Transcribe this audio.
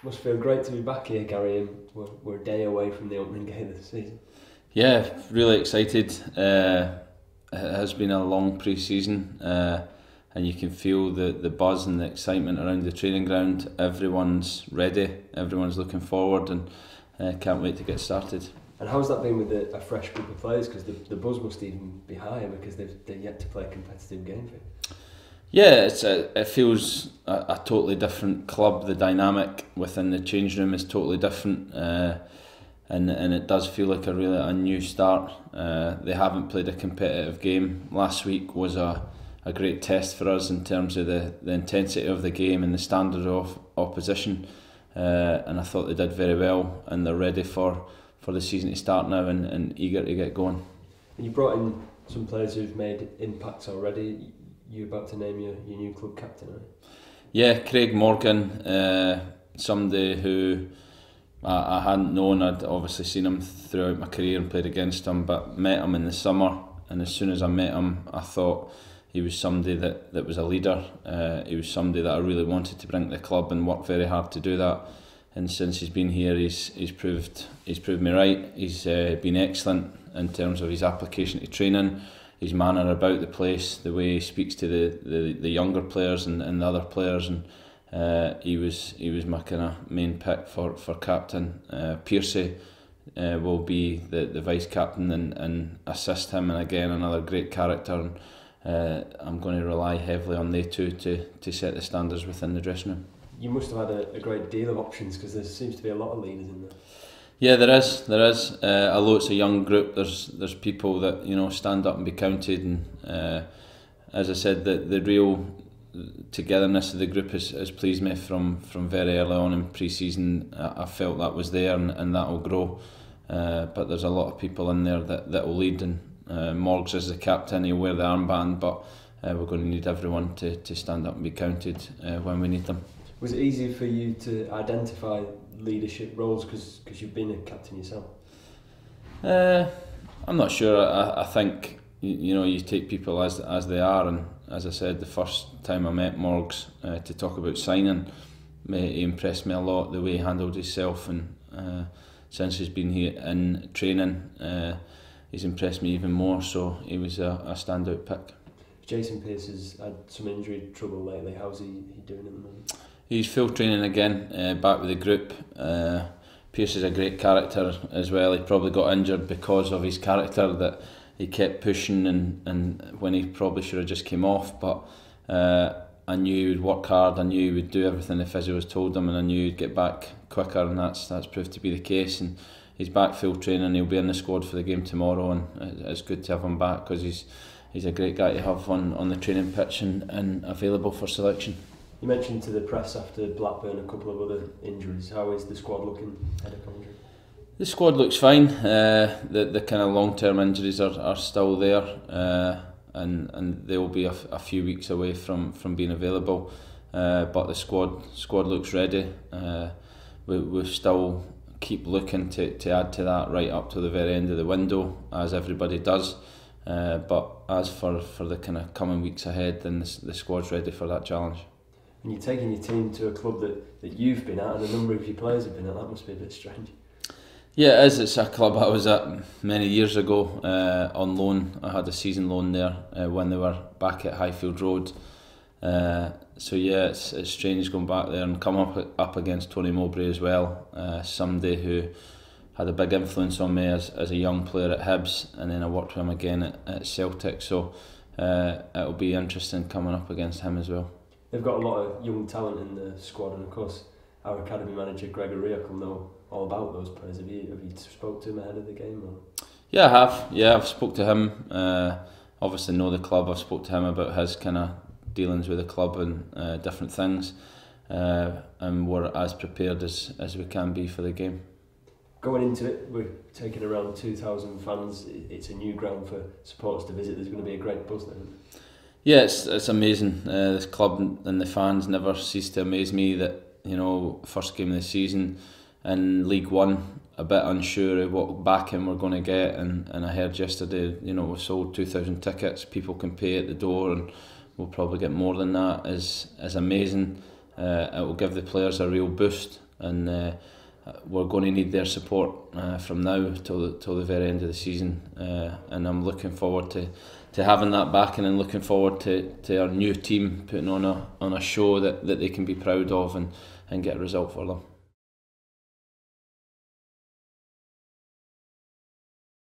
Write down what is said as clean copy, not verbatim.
Must feel great to be back here, Gary, and we're a day away from the opening game of the season. Yeah, really excited. It has been a long pre-season, and you can feel the buzz and the excitement around the training ground. Everyone's ready, everyone's looking forward, and can't wait to get started. And how's that been with a fresh group of players? Because the buzz must even be higher because they're yet to play a competitive game for you. Yeah, it feels a totally different club. The dynamic within the change room is totally different, and it does feel like a new start. They haven't played a competitive game. Last week was a great test for us in terms of the intensity of the game and the standard of opposition, and I thought they did very well, and they're ready for the season to start now and eager to get going. And you brought in some players who've made impacts already. You're about to name your new club captain, aren't you? Yeah, Craig Morgan, somebody who I hadn't known. I'd obviously seen him throughout my career and played against him, but met him in the summer, and as soon as I met him I thought he was somebody that was a leader. He was somebody that I really wanted to bring to the club and worked very hard to do that, and since he's been here he's proved me right. He's been excellent in terms of his application to training, his manner about the place, the way he speaks to the younger players and the other players, and he was my kind of main pick for captain. Piercy will be the vice captain and assist him, and again another great character, and I'm going to rely heavily on they two to set the standards within the dressing room. You must have had a great deal of options because there seems to be a lot of leaders in there. Yeah, there is. Although it's a young group, there's people that stand up and be counted, and as I said, the real togetherness of the group has pleased me from very early on in pre-season. I felt that was there, and that will grow. But there's a lot of people in there that will lead, and Morgs is the captain. He'll wear the armband, but we're going to need everyone to stand up and be counted when we need them. Was it easy for you to identify leadership roles because you've been a captain yourself? I'm not sure. I think you take people as they are, and as I said, the first time I met Morgs to talk about signing, he impressed me a lot the way he handled himself, and since he's been here in training, he's impressed me even more. So he was a standout pick. Jason Pearce has had some injury trouble lately. How's he doing at the moment? He's full training again, back with the group. Pearce is a great character as well. He probably got injured because of his character, that he kept pushing and when he probably should have just came off. But I knew he would work hard. I knew he would do everything the physios told him, and I knew he'd get back quicker, and that's proved to be the case. And he's back full training. He'll be in the squad for the game tomorrow, and it's good to have him back because he's a great guy to have on the training pitch and available for selection. You mentioned to the press after Blackburn a couple of other injuries. How is the squad looking ahead of Coventry? The squad looks fine. The kind of long-term injuries are still there, and they will be a few weeks away from being available. But the squad looks ready. We still keep looking to add to that right up to the very end of the window, as everybody does. But as for the kind of coming weeks ahead, then the squad's ready for that challenge. And you're taking your team to a club that you've been at and a number of your players have been at. That must be a bit strange. Yeah, it is. It's a club I was at many years ago on loan. I had a season loan there when they were back at Highfield Road. So yeah, it's strange going back there and come up against Tony Mowbray as well. Somebody who had a big influence on me as a young player at Hibs, and then I worked with him again at Celtic. So it'll be interesting coming up against him as well. They've got a lot of young talent in the squad, and of course our academy manager Gregor Riak will know all about those players. Have you spoke to him ahead of the game? Or? Yeah, I have. Yeah, I've spoke to him. Obviously know the club. I've spoke to him about his kind of dealings with the club and different things, and we're as prepared as we can be for the game. Going into it, we're taking around 2,000 fans. It's a new ground for supporters to visit. There's going to be a great buzz there. Yeah, it's amazing. This club and the fans never cease to amaze me. That first game of the season in League One, a bit unsure of what backing we're going to get, and I heard yesterday, we sold 2,000 tickets. People can pay at the door, and we'll probably get more than that. Is amazing. It will give the players a real boost. and we're going to need their support from now till the very end of the season, and I'm looking forward to having that backing, and looking forward to our new team putting on a show that they can be proud of and get a result for them.